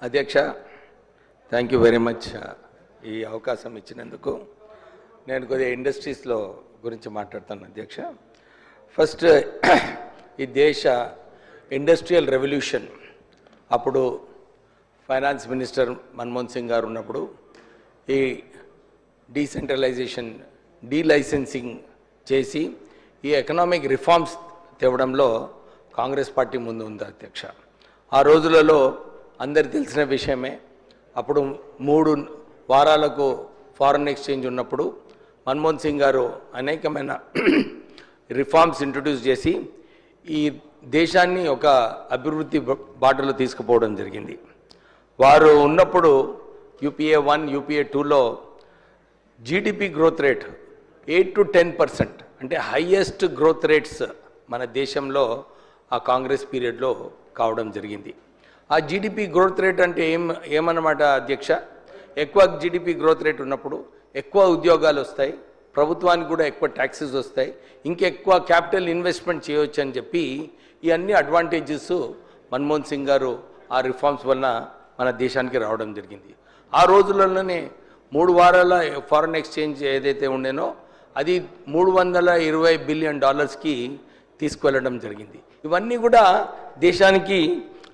అధ్యక్ష, thank you very much ఈ అవకాశం ఇచ్చినందుకు. నేను కొద్దిగా ఇండస్ట్రీస్లో గురించి మాట్లాడతాను అధ్యక్ష. ఫస్ట్ ఈ దేశ ఇండస్ట్రియల్ రెవల్యూషన్ అప్పుడు ఫైనాన్స్ మినిస్టర్ మన్మోహన్ సింగ్ గారు ఉన్నప్పుడు ఈ డీసెంట్రలైజేషన్ డీలైసెన్సింగ్ చేసి ఈ ఎకనామిక్ రిఫార్మ్స్ తేవడంలో కాంగ్రెస్ పార్టీ ముందు ఉంది అధ్యక్ష. ఆ రోజులలో అందరికి తెలిసిన విషయమే. అప్పుడు 3 వారాలకు ఫారెన్ ఎక్స్చేంజ్ ఉన్నప్పుడు మన్మోహన్ సింగ్ గారు అనేకమైన రిఫార్మ్స్ ఇంట్రొడ్యూస్ చేసి ఈ దేశాన్ని ఒక అభివృద్ధి బాటలో తీసుకుపోవడం జరిగింది. వారు ఉన్నప్పుడు యూపీఏ 1 యూపీఏ 2లో జీడిపి గ్రోత్ రేట్ 8 to 10%, అంటే హైయెస్ట్ గ్రోత్ రేట్స్ మన దేశంలో ఆ కాంగ్రెస్ పీరియడ్లో కావడం జరిగింది. ఆ జీడిపి గ్రోత్ రేట్ అంటే ఏమన్నమాట అధ్యక్ష? ఎక్కువ జీడిపి గ్రోత్ రేట్ ఉన్నప్పుడు ఎక్కువ ఉద్యోగాలు వస్తాయి, ప్రభుత్వానికి కూడా ఎక్కువ ట్యాక్సెస్ వస్తాయి, ఇంకెక్కువ క్యాపిటల్ ఇన్వెస్ట్మెంట్ చేయవచ్చు అని చెప్పి ఈ అన్ని అడ్వాంటేజెస్ మన్మోహన్ సింగ్ గారు ఆ రిఫార్మ్స్ వలన మన దేశానికి రావడం జరిగింది. ఆ రోజులలోనే 3 వారాల ఫారెన్ ఎక్స్చేంజ్ ఏదైతే ఉండేనో అది $320 బిలియన్ తీసుకువెళ్ళడం జరిగింది. ఇవన్నీ కూడా దేశానికి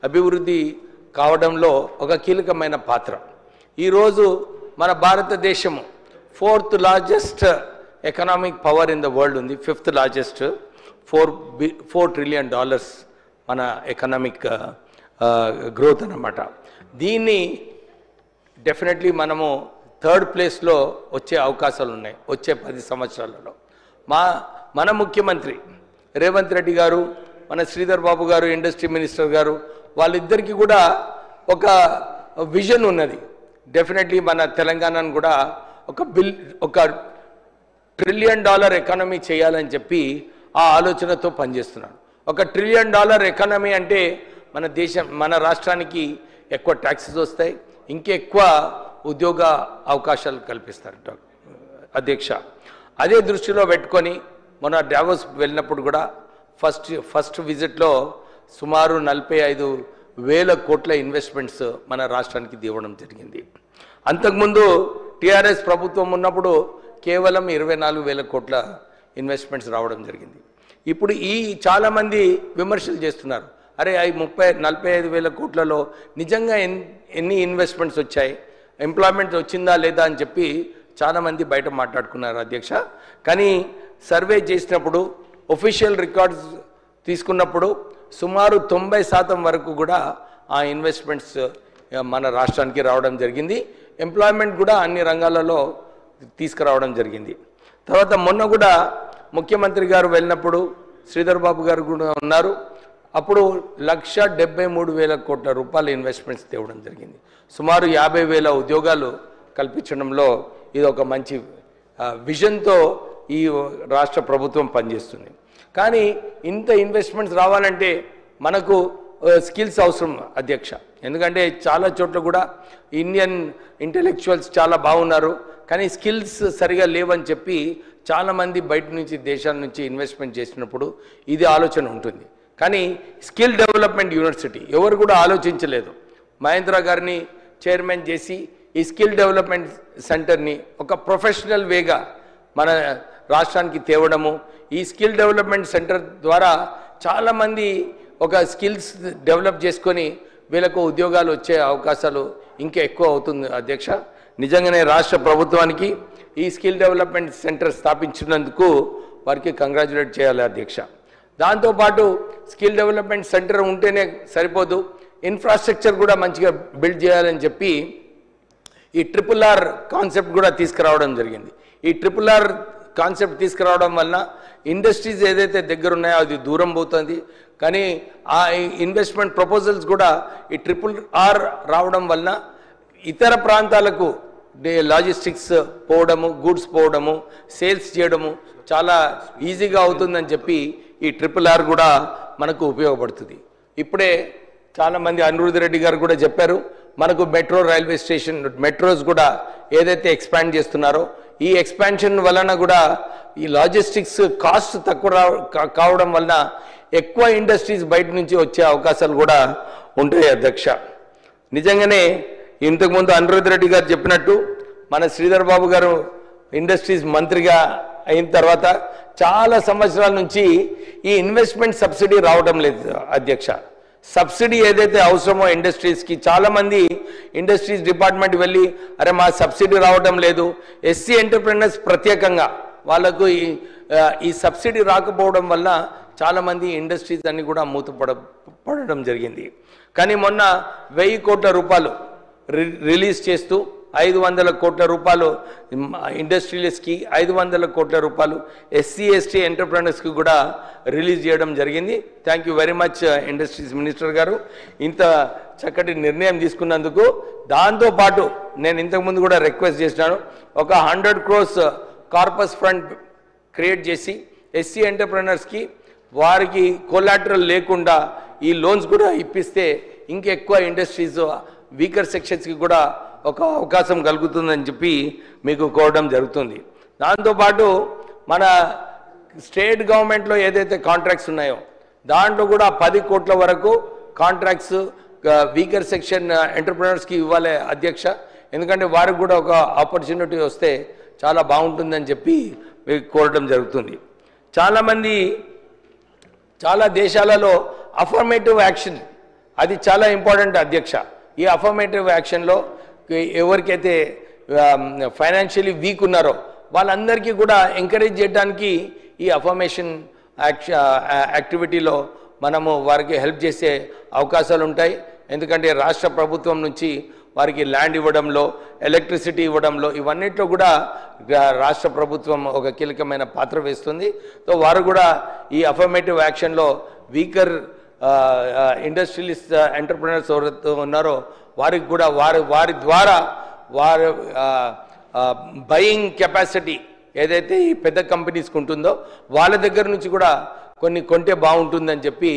అభివృద్ధి కావడంలో ఒక కీలకమైన పాత్ర. ఈరోజు మన భారతదేశము 4th largest economic power in the world ఉంది. 5th లార్జెస్ట్, $4 ట్రిలియన్ మన ఎకనామిక్ గ్రోత్ అన్నమాట. దీన్ని డెఫినెట్లీ మనము 3rd ప్లేస్లో వచ్చే అవకాశాలు ఉన్నాయి వచ్చే 10 సంవత్సరాలలో. మన ముఖ్యమంత్రి రేవంత్ రెడ్డి గారు, మన శ్రీధర్ బాబు గారు ఇండస్ట్రీ మినిస్టర్ గారు, వాళ్ళిద్దరికీ కూడా ఒక విజన్ ఉన్నది. డెఫినెట్లీ మన తెలంగాణను కూడా ఒక $1 ట్రిలియన్ ఎకానమీ చేయాలని చెప్పి ఆ ఆలోచనతో పనిచేస్తున్నారు. $1 ట్రిలియన్ ఎకానమీ అంటే మన రాష్ట్రానికి ఎక్కువ ట్యాక్సెస్ వస్తాయి, ఇంకెక్కువ ఉద్యోగ అవకాశాలు కల్పిస్తారు అధ్యక్ష. అదే దృష్టిలో పెట్టుకొని మొన్న డావోస్ వెళ్ళినప్పుడు కూడా ఫస్ట్ విజిట్లో సుమారు 45,000 కోట్ల ఇన్వెస్ట్మెంట్స్ మన రాష్ట్రానికి ఇవ్వడం జరిగింది. అంతకుముందు టీఆర్ఎస్ ప్రభుత్వం ఉన్నప్పుడు కేవలం 24,000 కోట్ల ఇన్వెస్ట్మెంట్స్ రావడం జరిగింది. ఇప్పుడు చాలామంది విమర్శలు చేస్తున్నారు, అరే 45,000 కోట్లలో నిజంగా ఎన్ని ఇన్వెస్ట్మెంట్స్ వచ్చాయి, ఎంప్లాయ్మెంట్ వచ్చిందా లేదా అని చెప్పి చాలామంది బయట మాట్లాడుకున్నారు అధ్యక్ష. కానీ సర్వే చేసినప్పుడు ఒఫీషియల్ రికార్డ్స్ తీసుకున్నప్పుడు సుమారు 90% వరకు కూడా ఆ ఇన్వెస్ట్మెంట్స్ మన రాష్ట్రానికి రావడం జరిగింది. ఎంప్లాయ్మెంట్ కూడా అన్ని రంగాలలో తీసుకురావడం జరిగింది. తర్వాత మొన్న కూడా ముఖ్యమంత్రి గారు వెళ్ళినప్పుడు శ్రీధర్ బాబు గారు కూడా ఉన్నారు. అప్పుడు 1,73,000 కోట్ల రూపాయల ఇన్వెస్ట్మెంట్స్ తేవడం జరిగింది. సుమారు 50,000 ఉద్యోగాలు కల్పించడంలో ఇది ఒక మంచి విజన్తో ఈ రాష్ట్ర ప్రభుత్వం పనిచేస్తుంది. కానీ ఇంత ఇన్వెస్ట్మెంట్స్ రావాలంటే మనకు స్కిల్స్ అవసరం అధ్యక్ష. ఎందుకంటే చాలా చోట్ల కూడా ఇండియన్ ఇంటెలెక్చువల్స్ చాలా బాగున్నారు, కానీ స్కిల్స్ సరిగా లేవని చెప్పి చాలామంది బయట నుంచి దేశాల నుంచి ఇన్వెస్ట్మెంట్ చేసినప్పుడు ఇది ఆలోచన ఉంటుంది. కానీ స్కిల్ డెవలప్మెంట్ యూనివర్సిటీ ఎవరు కూడా ఆలోచించలేదు. మహేంద్ర గారిని చైర్మన్ చేసి ఈ స్కిల్ డెవలప్మెంట్ సెంటర్ని ఒక ప్రొఫెషనల్ వేగా మన రాష్ట్రానికి తేవడము, ఈ స్కిల్ డెవలప్మెంట్ సెంటర్ ద్వారా చాలామంది ఒక స్కిల్స్ డెవలప్ చేసుకొని వీళ్ళకు ఉద్యోగాలు వచ్చే అవకాశాలు ఇంకా ఎక్కువ అవుతుంది అధ్యక్ష. నిజంగానే రాష్ట్ర ప్రభుత్వానికి ఈ స్కిల్ డెవలప్మెంట్ సెంటర్ స్థాపించినందుకు వారికి కంగ్రాచులేట్ చేయాలి అధ్యక్ష. దాంతోపాటు స్కిల్ డెవలప్మెంట్ సెంటర్ ఉంటేనే సరిపోదు, ఇన్ఫ్రాస్ట్రక్చర్ కూడా మంచిగా బిల్డ్ చేయాలని చెప్పి ఈ RRR కాన్సెప్ట్ కూడా తీసుకురావడం జరిగింది. ఈ RRR కాన్సెప్ట్ తీసుకురావడం వలన ఇండస్ట్రీస్ ఏదైతే దగ్గర ఉన్నాయో అది దూరం పోతుంది. కానీ ఆ ఇన్వెస్ట్మెంట్ ప్రపోజల్స్ కూడా ఈ RRR రావడం వలన ఇతర ప్రాంతాలకు లాజిస్టిక్స్ పోవడము, గూడ్స్ పోవడము, సేల్స్ చేయడము చాలా ఈజీగా అవుతుందని చెప్పి ఈ RRR కూడా మనకు ఉపయోగపడుతుంది. ఇప్పుడే చాలామంది అనిరుద్ధ్ రెడ్డి గారు కూడా చెప్పారు, మనకు మెట్రో రైల్వే స్టేషన్ మెట్రోస్ కూడా ఏదైతే ఎక్స్పాండ్ చేస్తున్నారో ఈ ఎక్స్పాన్షన్ వలన కూడా ఈ లాజిస్టిక్స్ కాస్ట్ తక్కువ కావడం వలన ఎక్కువ ఇండస్ట్రీస్ బయట నుంచి వచ్చే అవకాశాలు కూడా ఉంటాయి అధ్యక్ష. నిజంగానే ఇంతకుముందు అనిరుద్ధ్ రెడ్డి గారు చెప్పినట్టు మన శ్రీధర్ బాబు గారు ఇండస్ట్రీస్ మంత్రిగా అయిన తర్వాత చాలా సంవత్సరాల నుంచి ఈ ఇన్వెస్ట్మెంట్ సబ్సిడీ రావడం లేదు అధ్యక్ష. సబ్సిడీ ఏదైతే అవసరమో ఇండస్ట్రీస్కి, చాలామంది ఇండస్ట్రీస్ డిపార్ట్మెంట్ వెళ్ళి అరే మా సబ్సిడీ రావడం లేదు, ఎస్సీ ఎంటర్ప్రెనర్స్ ప్రత్యేకంగా వాళ్ళకు ఈ సబ్సిడీ రాకపోవడం వల్ల చాలామంది ఇండస్ట్రీస్ అన్ని కూడా పడడం జరిగింది. కానీ మొన్న 1000 కోట్ల రూపాయలు రిలీజ్ చేస్తూ 500 కోట్ల రూపాయలు ఇండస్ట్రియలిస్ట్కి, 500 కోట్ల రూపాయలు ఎస్సీ ఎస్టీ ఎంటర్ప్రెనర్స్కి కూడా రిలీజ్ చేయడం జరిగింది. Thank you very much industries minister గారు ఇంత చక్కటి నిర్ణయం తీసుకున్నందుకు. దాంతోపాటు నేను ఇంతకుముందు కూడా రిక్వెస్ట్ చేసినాను, ఒక 100 crores కార్పస్ ఫండ్ క్రియేట్ చేసి ఎస్సీ ఎంటర్ప్రెనర్స్కి వారికి కొలాటరల్ లేకుండా ఈ లోన్స్ కూడా ఇప్పిస్తే ఇంకెక్కువ ఇండస్ట్రీస్ వీకర్ సెక్షన్స్కి కూడా ఒక అవకాశం కలుగుతుందని చెప్పి మీకు కోరడం జరుగుతుంది. దాంతోపాటు మన స్టేట్ గవర్నమెంట్లో ఏదైతే కాంట్రాక్ట్స్ ఉన్నాయో దాంట్లో కూడా 10 కోట్ల వరకు కాంట్రాక్ట్స్ వీకర్ సెక్షన్ ఎంటర్ప్రెనర్స్కి ఇవ్వాలి అధ్యక్ష. ఎందుకంటే వారికి కూడా ఒక ఆపర్చునిటీ వస్తే చాలా బాగుంటుందని చెప్పి మీకు కోరడం జరుగుతుంది. చాలా దేశాలలో అఫర్మేటివ్ యాక్షన్ అది చాలా ఇంపార్టెంట్ అధ్యక్ష. ఈ అఫర్మేటివ్ యాక్షన్లో ఎవరికైతే ఫైనాన్షియలీ వీక్ ఉన్నారో వాళ్ళందరికీ కూడా ఎంకరేజ్ చేయడానికి ఈ అఫర్మేషన్ యాక్టివిటీలో మనము వారికి హెల్ప్ చేసే అవకాశాలు ఉంటాయి. ఎందుకంటే రాష్ట్ర ప్రభుత్వం నుంచి వారికి ల్యాండ్ ఇవ్వడంలో, ఎలక్ట్రిసిటీ ఇవ్వడంలో, ఇవన్నిట్లో కూడా రాష్ట్ర ప్రభుత్వం ఒక కీలకమైన పాత్ర వేస్తుంది. సో వారు కూడా ఈ అఫర్మేటివ్ యాక్షన్లో వీకర్ ఇండస్ట్రియలిస్ట్ ఎంటర్ప్రినర్స్ ఎవరైతే ఉన్నారో వారికి కూడా వారి ద్వారా వారి బయింగ్ కెపాసిటీ ఏదైతే ఈ పెద్ద కంపెనీస్కి ఉంటుందో వాళ్ళ దగ్గర నుంచి కూడా కొన్ని కొంటే బాగుంటుందని చెప్పి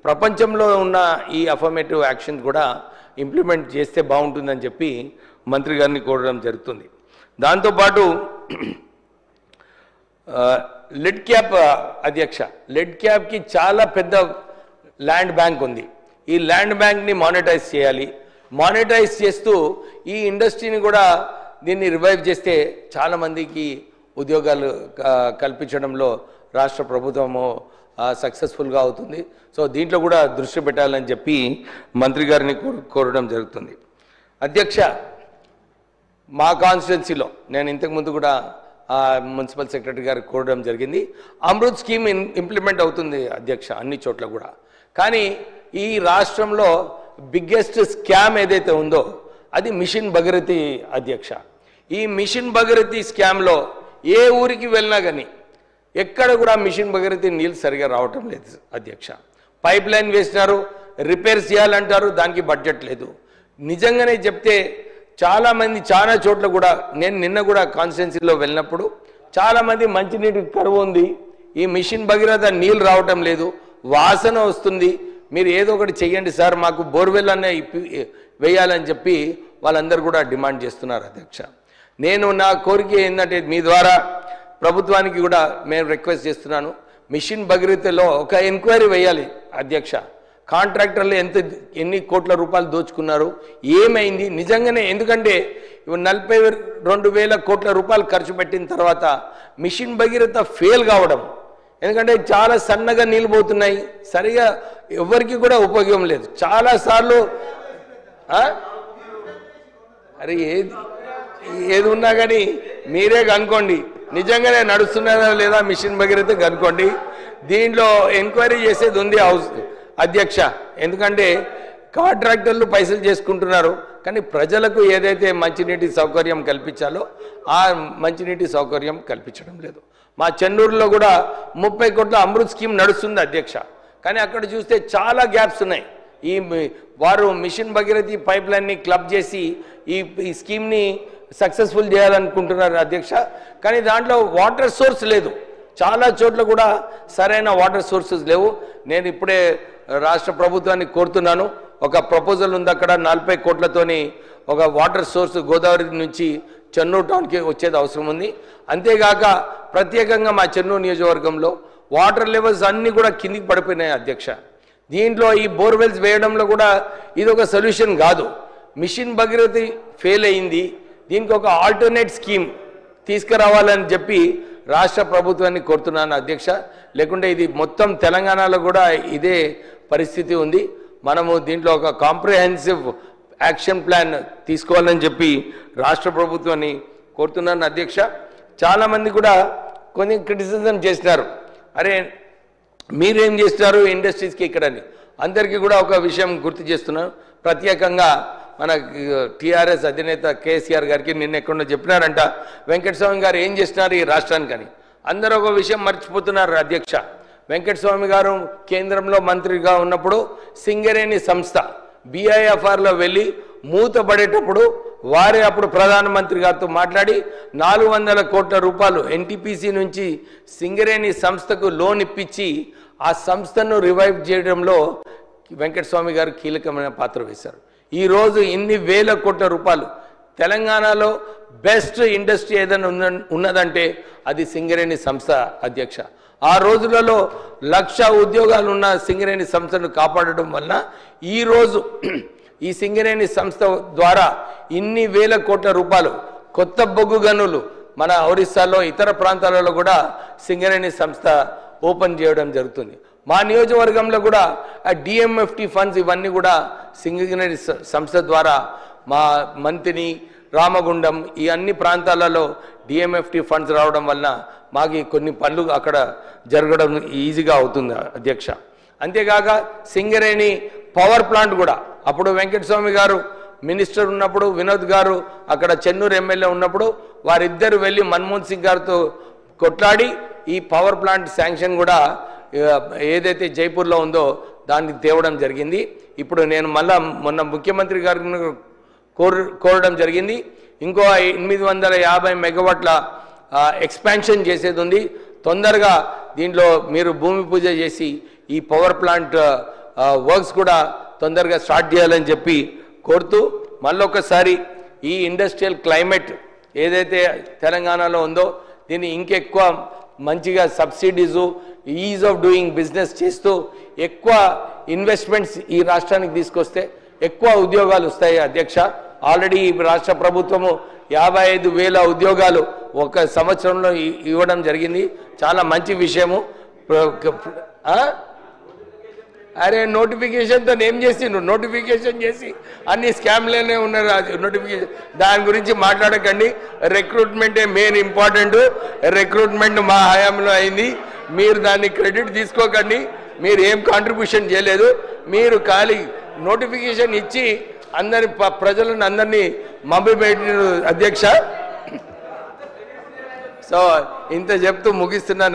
ప్రపంచంలో ఉన్న ఈ అఫర్మేటివ్ యాక్షన్ కూడా ఇంప్లిమెంట్ చేస్తే బాగుంటుందని చెప్పి మంత్రి గారిని కోరడం జరుగుతుంది. దాంతోపాటు లెడ్ క్యాప్ అధ్యక్ష, లెడ్ క్యాప్కి చాలా పెద్ద ల్యాండ్ బ్యాంక్ ఉంది. ఈ ల్యాండ్ బ్యాంక్ని మానిటైజ్ చేయాలి. మానిటైజ్ చేస్తూ ఈ ఇండస్ట్రీని కూడా దీన్ని రివైవ్ చేస్తే చాలామందికి ఉద్యోగాలు కల్పించడంలో రాష్ట్ర ప్రభుత్వము సక్సెస్ఫుల్గా అవుతుంది. సో దీంట్లో కూడా దృష్టి పెట్టాలని చెప్పి మంత్రి గారిని కోరడం జరుగుతుంది. అధ్యక్ష, మా కాన్స్టిట్యున్సీలో నేను ఇంతకుముందు కూడా మున్సిపల్ సెక్రటరీ గారికి కోరడం జరిగింది. అమృత్ స్కీమ్ ఇంప్లిమెంట్ అవుతుంది అధ్యక్ష అన్ని చోట్ల కూడా. కానీ ఈ రాష్ట్రంలో బిగ్గెస్ట్ స్కామ్ ఏదైతే ఉందో అది మిషన్ భగీరథి అధ్యక్ష. ఈ మిషన్ భగీరథి స్కామ్లో ఏ ఊరికి వెళ్ళినా కానీ ఎక్కడ కూడా మిషన్ భగీరథి నీళ్ళు సరిగా రావటం లేదు అధ్యక్ష. పైప్ లైన్ వేసినారు, రిపేర్ చేయాలంటారు, దానికి బడ్జెట్ లేదు. నిజంగానే చెప్తే చాలామంది చాలా చోట్ల కూడా నేను నిన్న కూడా కాన్స్టిట్యున్సీలో వెళ్ళినప్పుడు చాలామంది మంచినీటి కరువు ఉంది, ఈ మిషన్ భగీరథ నీళ్ళు రావటం లేదు, వాసన వస్తుంది, మీరు ఏదో ఒకటి చెయ్యండి సార్, మాకు బోర్వెల్ అనే వేయాలని చెప్పి వాళ్ళందరూ కూడా డిమాండ్ చేస్తున్నారు అధ్యక్ష. నేను నా కోరిక ఏంటంటే మీ ద్వారా ప్రభుత్వానికి కూడా మేము రిక్వెస్ట్ చేస్తున్నాను, మిషన్ భగీరథలో ఒక ఎంక్వైరీ వేయాలి అధ్యక్ష. కాంట్రాక్టర్లు ఎన్ని కోట్ల రూపాయలు దోచుకున్నారు, ఏమైంది నిజంగానే. ఎందుకంటే 42,000 కోట్ల రూపాయలు ఖర్చు పెట్టిన తర్వాత మిషన్ భగీరథ ఫెయిల్ కావడం, ఎందుకంటే చాలా సన్నగా నీళ్ళు పోతున్నాయి, సరిగా ఎవరికి కూడా ఉపయోగం లేదు. చాలాసార్లు అరే ఏది ఉన్నా కానీ మీరే కనుక్కోండి, నిజంగానే నడుస్తున్నదా లేదా మిషన్ భగీరథ కనుక్కోండి. దీంట్లో ఎంక్వైరీ చేసేది ఉంది అధ్యక్ష. ఎందుకంటే కాంట్రాక్టర్లు పైసలు చేసుకుంటున్నారు, కానీ ప్రజలకు ఏదైతే మంచినీటి సౌకర్యం కల్పించాలో ఆ మంచినీటి సౌకర్యం కల్పించడం లేదు. మా చెన్నూరులో కూడా 30 కోట్ల అమృత్ స్కీమ్ నడుస్తుంది అధ్యక్ష. కానీ అక్కడ చూస్తే చాలా గ్యాప్స్ ఉన్నాయి. వారు మిషన్ భగీరథి పైప్ లైన్ని క్లబ్ చేసి ఈ స్కీమ్ని సక్సెస్ఫుల్ చేయాలనుకుంటున్నారు అధ్యక్ష. కానీ దాంట్లో వాటర్ సోర్స్ లేదు, చాలా చోట్ల కూడా సరైన వాటర్ సోర్సెస్ లేవు. నేను ఇప్పుడే రాష్ట్ర ప్రభుత్వాన్ని కోరుతున్నాను, ఒక ప్రపోజల్ ఉంది అక్కడ 40 కోట్లతోని ఒక వాటర్ సోర్స్ గోదావరి నుంచి చెన్నూరు టౌన్కి వచ్చేది అవసరం ఉంది. అంతేగాక ప్రత్యేకంగా మా చెన్నూరు నియోజకవర్గంలో వాటర్ లెవెల్స్ అన్నీ కూడా కిందికి పడిపోయినాయి అధ్యక్ష. దీంట్లో ఈ బోర్వెల్స్ వేయడంలో కూడా ఇది ఒక సొల్యూషన్ కాదు. మిషన్ భగీరథి ఫెయిల్ అయింది, దీనికి ఒక ఆల్టర్నేట్ స్కీమ్ తీసుకురావాలని చెప్పి రాష్ట్ర ప్రభుత్వాన్ని కోరుతున్నాను అధ్యక్ష. లేకుంటే ఇది మొత్తం తెలంగాణలో కూడా ఇదే పరిస్థితి ఉంది. మనము దీంట్లో ఒక కాంప్రిహెన్సివ్ యాక్షన్ ప్లాన్ తీసుకోవాలని చెప్పి రాష్ట్ర ప్రభుత్వాన్ని కోరుతున్నాను అధ్యక్ష. చాలామంది కూడా కొన్ని క్రిటిసిజం చేసినారు, అరే మీరేం చేస్తున్నారు ఇండస్ట్రీస్కి ఇక్కడని. అందరికీ కూడా ఒక విషయం గుర్తు చేస్తున్నాను, ప్రత్యేకంగా మన టీఆర్ఎస్ అధినేత కేసీఆర్ గారికి నిన్న ఎక్కడో చెప్పినారంట, వెంకటస్వామి గారు ఏం చేస్తున్నారు ఈ రాష్ట్రానికని. అందరూ ఒక విషయం మర్చిపోతున్నారు అధ్యక్ష. వెంకటస్వామి గారు కేంద్రంలో మంత్రిగా ఉన్నప్పుడు సింగరేణి సంస్థ BIFRలో వెళ్ళి మూతపడేటప్పుడు వారే అప్పుడు ప్రధానమంత్రి గారితో మాట్లాడి 400 కోట్ల రూపాయలు NTPC నుంచి సింగరేణి సంస్థకు లోన్ ఇప్పించి ఆ సంస్థను రివైవ్ చేయడంలో వెంకటస్వామి గారు కీలకమైన పాత్ర వేశారు. ఈరోజు ఇన్ని వేల కోట్ల రూపాయలు తెలంగాణలో బెస్ట్ ఇండస్ట్రీ ఏదైనా ఉన్నదంటే అది సింగరేణి సంస్థ అధ్యక్ష. ఆ రోజులలో 1,00,000 ఉద్యోగాలు ఉన్న సింగరేణి సంస్థను కాపాడడం వలన ఈరోజు ఈ సింగరేణి సంస్థ ద్వారా ఇన్ని వేల కోట్ల రూపాయలు కొత్త బొగ్గు గనులు మన ఒరిస్సాలో ఇతర ప్రాంతాలలో కూడా సింగరేణి సంస్థ ఓపెన్ చేయడం జరుగుతుంది. మా నియోజకవర్గంలో కూడా ఆ DMFT ఫండ్స్ ఇవన్నీ కూడా సింగరేణి సంస్థ ద్వారా మా మంతిని రామగుండం ఈ అన్ని ప్రాంతాలలో DMFT ఫండ్స్ రావడం వలన మాకు కొన్ని పనులు అక్కడ జరగడం ఈజీగా అవుతుంది అధ్యక్ష. అంతేకాక సింగరేణి పవర్ ప్లాంట్ కూడా అప్పుడు వెంకటస్వామి గారు మినిస్టర్ ఉన్నప్పుడు, వినోద్ గారు అక్కడ చెన్నూరు ఎమ్మెల్యే ఉన్నప్పుడు వారిద్దరు వెళ్ళి మన్మోహన్ సింగ్ గారితో కొట్లాడి ఈ పవర్ ప్లాంట్ శాంక్షన్ కూడా ఏదైతే జైపూర్లో ఉందో దాన్ని తేవడం జరిగింది. ఇప్పుడు నేను మొన్న ముఖ్యమంత్రి గారిని కోరడం జరిగింది, ఇంకో 850 మెగావాట్ల ఎక్స్పాన్షన్ చేసేది ఉంది. తొందరగా దీంట్లో మీరు భూమి పూజ చేసి ఈ పవర్ ప్లాంట్ వర్క్స్ కూడా తొందరగా స్టార్ట్ చేయాలని చెప్పి కోరుతూ, మళ్ళొకసారి ఈ ఇండస్ట్రియల్ క్లైమేట్ ఏదైతే తెలంగాణలో ఉందో దీన్ని ఇంకెక్కువ మంచిగా సబ్సిడీసు, ఈజ్ ఆఫ్ డూయింగ్ బిజినెస్ చేస్తూ ఎక్కువ ఇన్వెస్ట్మెంట్స్ ఈ రాష్ట్రానికి తీసుకొస్తే ఎక్కువ ఉద్యోగాలు వస్తాయి అధ్యక్ష. ఆల్రెడీ రాష్ట్ర ప్రభుత్వము 55,000 ఉద్యోగాలు ఒక సంవత్సరంలో ఇవ్వడం జరిగింది. చాలా మంచి విషయము. అరే నోటిఫికేషన్తో ఏం చేసి నోటిఫికేషన్ చేసి అన్ని స్కామ్లోనే ఉన్నారు. నోటిఫికేషన్ దాని గురించి మాట్లాడకండి. రిక్రూట్మెంటే మెయిన్ ఇంపార్టెంట్. రిక్రూట్మెంట్ మా హయాంలో అయింది. మీరు దాన్ని క్రెడిట్ తీసుకోకండి. మీరు ఏం కాంట్రిబ్యూషన్ చేయలేదు. మీరు ఖాళీ నోటిఫికేషన్ ఇచ్చి అందరి ప్రజలను అందరినీ మభ్యపెట్టిన అధ్యక్ష. సో ఇంత చెప్తూ ముగిస్తున్నాను.